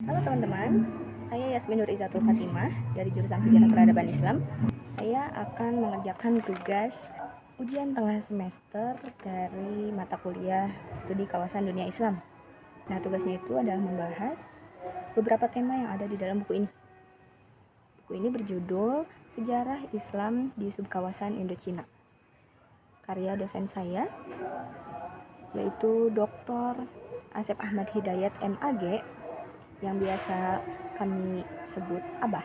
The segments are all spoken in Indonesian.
Halo teman-teman, saya Yasmin Nur Izatul Fatimah dari jurusan Sejarah Peradaban Islam. Saya akan mengerjakan tugas ujian tengah semester dari mata kuliah Studi Kawasan Dunia Islam. Nah, tugasnya itu adalah membahas beberapa tema yang ada di dalam buku ini. Buku ini berjudul Sejarah Islam di Subkawasan Indochina. Karya dosen saya yaitu Dr. Asep Ahmad Hidayat MAG, yang biasa kami sebut Abah.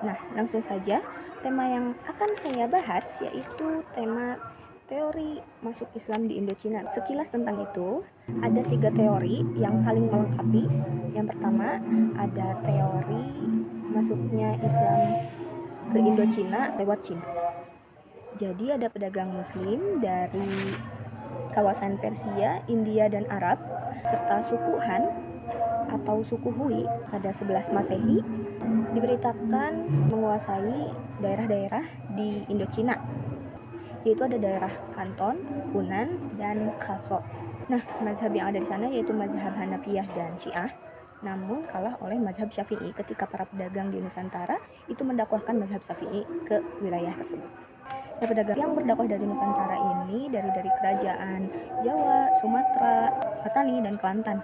Nah, langsung saja tema yang akan saya bahas yaitu tema teori masuk Islam di Indochina. Sekilas tentang itu, ada 3 teori yang saling melengkapi. Yang pertama, ada teori masuknya Islam ke Indochina lewat Cina. Jadi ada pedagang muslim dari kawasan Persia, India, dan Arab, serta suku Han atau suku Hui pada 11 Masehi diberitakan menguasai daerah-daerah di Indochina, yaitu ada daerah Kanton, Hunan, dan Khaso. Nah, mazhab yang ada di sana yaitu mazhab Hanafiyah dan Syiah, namun kalah oleh mazhab Syafi'i ketika para pedagang di Nusantara itu mendakwahkan mazhab Syafi'i ke wilayah tersebut. Nah, pedagang yang berdakwah dari Nusantara ini dari kerajaan Jawa, Sumatera, Patani, dan Kelantan.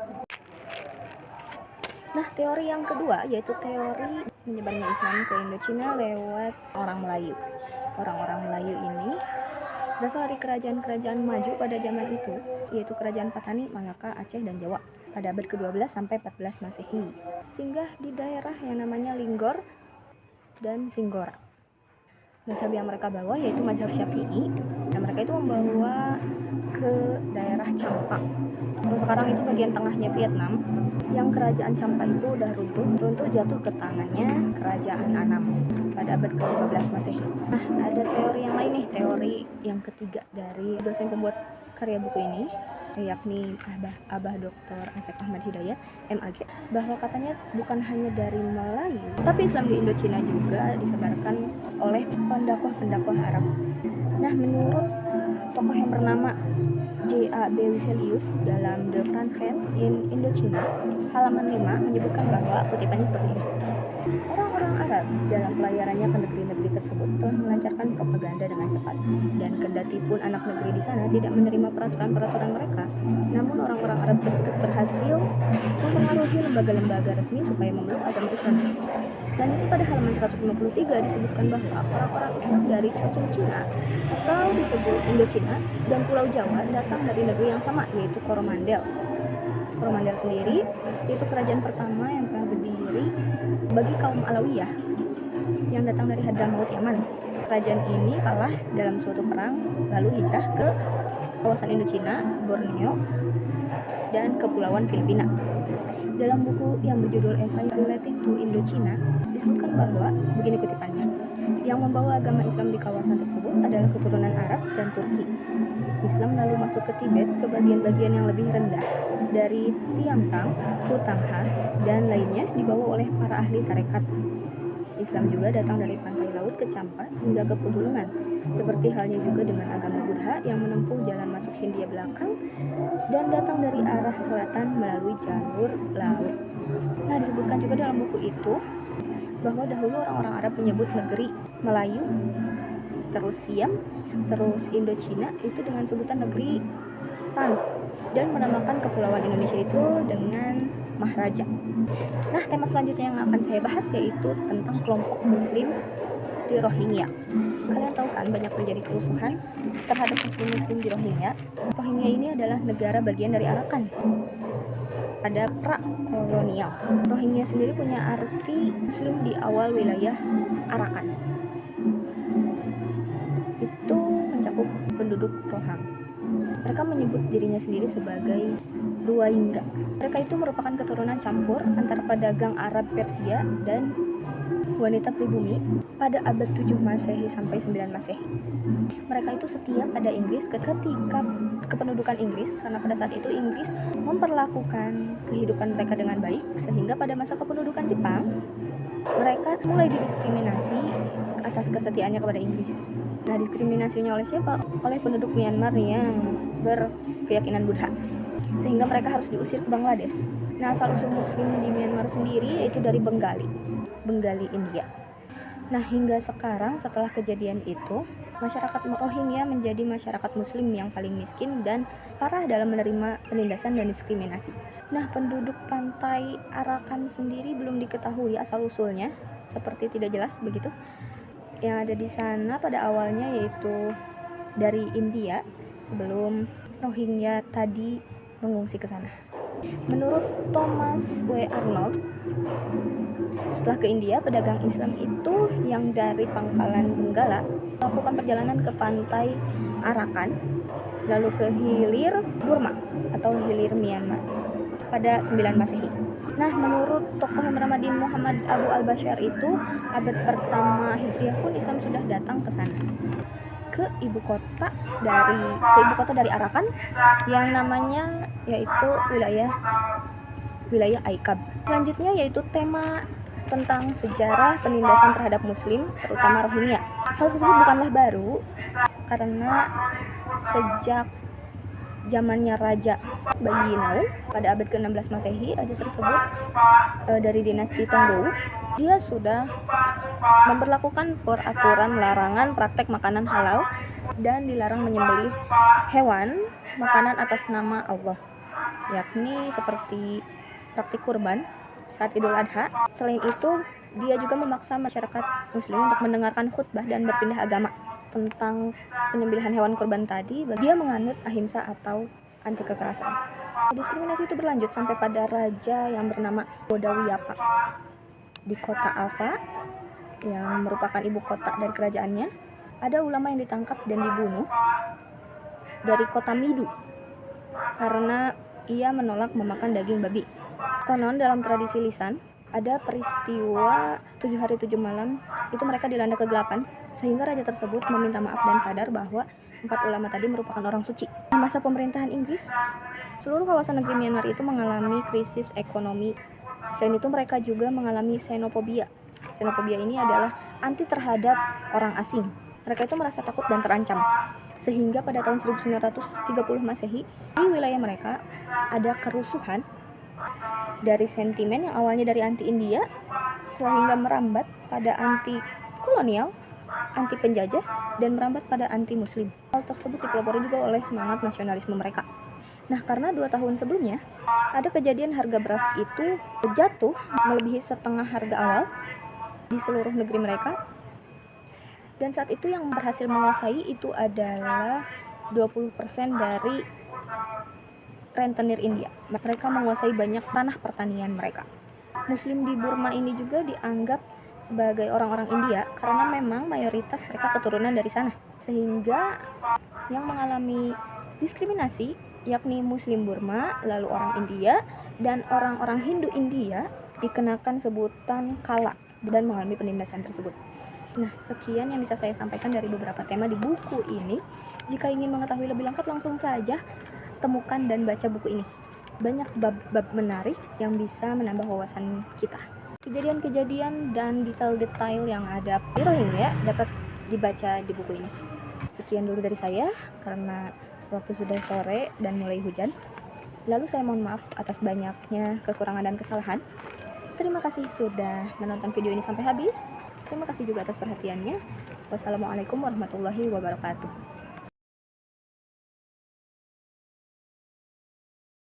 Nah, teori yang kedua yaitu teori menyebarnya Islam ke Indochina lewat orang Melayu. Orang-orang Melayu ini berasal dari kerajaan-kerajaan maju pada zaman itu, yaitu kerajaan Patani, Malaka, Aceh, dan Jawa pada abad ke-12 sampai 14 Masehi. Singgah di daerah yang namanya Linggor dan Singgora. Mazhab yang mereka bawa yaitu mazhab Syafi'i, dan mereka itu membawa ke daerah Champa. Kalau sekarang itu bagian tengahnya Vietnam, yang kerajaan Champa itu udah runtuh jatuh ke tangannya kerajaan Anam pada abad ke-15 Masehi. Nah, ada teori yang lain nih, teori yang ketiga dari dosen pembuat karya buku ini, yakni Abah Dr. Asep Ahmad Hidayat MAG, bahwa katanya bukan hanya dari Melayu, tapi Islam di Indochina juga disebarkan oleh pendakwah-pendakwah Arab. Nah, menurut tokoh yang bernama J.A.B. Wiselius dalam The Franschan in Indochina, halaman 5 menyebutkan bahwa kutipannya seperti ini. Orang-orang Arab dalam pelayarannya ke negeri-negeri tersebut telah melancarkan propaganda dengan cepat, dan kendati pun anak negeri di sana tidak menerima peraturan-peraturan mereka, namun orang-orang Arab tersebut berhasil mempengaruhi lembaga-lembaga resmi supaya memeluk agama Islam. Selanjutnya pada halaman 153 disebutkan bahwa orang-orang Islam dari Cina atau disebut Indochina dan Pulau Jawa datang dari negeri yang sama, yaitu Coromandel. Coromandel sendiri yaitu kerajaan pertama yang pernah berdiri bagi kaum Alawiyah yang datang dari Hadramaut, Yaman. Kerajaan ini kalah dalam suatu perang lalu hijrah ke kawasan Indochina, Borneo, dan Kepulauan Filipina. Dalam buku yang berjudul Essay Relating to Indochina disebutkan bahwa begini kutipannya, yang membawa agama Islam di kawasan tersebut adalah keturunan Arab dan Turki. Islam lalu masuk ke Tibet, ke bagian-bagian yang lebih rendah dari Tiangtang, Hutangha, dan lainnya dibawa oleh para ahli tarekat. Islam juga datang dari pantai laut ke Champa hingga ke pegunungan, seperti halnya juga dengan agama Buddha yang menempuh jalan masuk Hindia belakang dan datang dari arah selatan melalui jalur laut. Nah, disebutkan juga dalam buku itu bahwa dahulu orang-orang Arab menyebut negeri Melayu, terus Siam, terus Indochina itu dengan sebutan negeri Sanf, dan menamakan kepulauan Indonesia itu dengan Maharaja. Nah, tema selanjutnya yang akan saya bahas yaitu tentang kelompok muslim di Rohingya. Kalian tahu kan banyak terjadi kerusuhan terhadap muslim-muslim di Rohingya. Rohingya ini adalah negara bagian dari Arakan pada pra-kolonial. Rohingya sendiri punya arti muslim di awal wilayah Arakan. Itu mencakup penduduk Rohang. Mereka menyebut dirinya sendiri sebagai Rohingya. Mereka itu merupakan keturunan campur antara pedagang Arab Persia dan wanita pribumi pada abad 7 Masehi sampai 9 Masehi. Mereka itu setia pada Inggris ketika kependudukan Inggris, karena pada saat itu Inggris memperlakukan kehidupan mereka dengan baik, sehingga pada masa kependudukan Jepang mereka mulai didiskriminasi atas kesetiaannya kepada Inggris. Nah, diskriminasinya oleh siapa? Oleh penduduk Myanmar yang berkeyakinan Buddha, sehingga mereka harus diusir ke Bangladesh. Nah, asal-usul muslim di Myanmar sendiri yaitu dari Bengali India. Nah, hingga sekarang setelah kejadian itu, masyarakat Rohingya menjadi masyarakat muslim yang paling miskin dan parah dalam menerima penindasan dan diskriminasi. Nah, penduduk pantai Arakan sendiri belum diketahui asal-usulnya, seperti tidak jelas begitu. Yang ada di sana pada awalnya yaitu dari India sebelum Rohingya tadi mengungsi ke sana. Menurut Thomas W. Arnold, setelah ke India, pedagang Islam itu yang dari Pangkalan Benggala melakukan perjalanan ke pantai Arakan, lalu ke hilir Burma atau hilir Myanmar pada 9 Masehi. Nah, menurut tokoh yang bernama Din Muhammad Abu al-Bashar itu, abad pertama Hijriah pun Islam sudah datang ke sana. Ke ibu kota dari Arakan yang namanya yaitu wilayah Aikab. Selanjutnya yaitu tema tentang sejarah penindasan terhadap muslim, terutama Rohingya. Hal tersebut bukanlah baru karena sejak zamannya Raja Bayinau pada abad ke-16 Masehi, raja tersebut dari dinasti Tonggou, dia sudah memberlakukan peraturan larangan praktek makanan halal dan dilarang menyembelih hewan makanan atas nama Allah, yakni seperti praktik kurban saat Idul Adha. Selain itu, dia juga memaksa masyarakat muslim untuk mendengarkan khutbah dan berpindah agama tentang penyembelihan hewan kurban tadi. Dia menganut ahimsa atau anti kekerasan. Diskriminasi itu berlanjut sampai pada raja yang bernama Godawiyapa di kota Ava yang merupakan ibu kota dari kerajaannya. Ada ulama yang ditangkap dan dibunuh dari kota Midu karena ia menolak memakan daging babi. Konon dalam tradisi lisan ada peristiwa 7 hari 7 malam itu mereka dilanda kegelapan, sehingga raja tersebut meminta maaf dan sadar bahwa 4 ulama tadi merupakan orang suci. Masa pemerintahan Inggris, seluruh kawasan negeri Myanmar itu mengalami krisis ekonomi. Selain itu mereka juga mengalami xenofobia. Xenofobia ini adalah anti terhadap orang asing. Mereka itu merasa takut dan terancam. Sehingga pada tahun 1930 Masehi, di wilayah mereka ada kerusuhan dari sentimen yang awalnya dari anti India sehingga merambat pada anti kolonial, anti penjajah, dan merambat pada anti muslim. Hal tersebut dipelopori juga oleh semangat nasionalisme mereka. Nah, karena 2 tahun sebelumnya ada kejadian harga beras itu jatuh melebihi setengah harga awal di seluruh negeri mereka, dan saat itu yang berhasil menguasai itu adalah 20% dari rentenir India. Mereka menguasai banyak tanah pertanian mereka. Muslim di Burma ini juga dianggap sebagai orang-orang India karena memang mayoritas mereka keturunan dari sana. Sehingga yang mengalami diskriminasi yakni Muslim Burma, lalu orang India, dan orang-orang Hindu India dikenakan sebutan kala dan mengalami penindasan tersebut. Nah, sekian yang bisa saya sampaikan dari beberapa tema di buku ini. Jika ingin mengetahui lebih lengkap, langsung saja temukan dan baca buku ini. Banyak bab-bab menarik yang bisa menambah wawasan kita. Kejadian-kejadian dan detail-detail yang ada di Rohingya dapat dibaca di buku ini. Sekian dulu dari saya karena waktu sudah sore dan mulai hujan. Lalu saya mohon maaf atas banyaknya kekurangan dan kesalahan. Terima kasih sudah menonton video ini sampai habis. Terima kasih juga atas perhatiannya. Wassalamualaikum warahmatullahi wabarakatuh.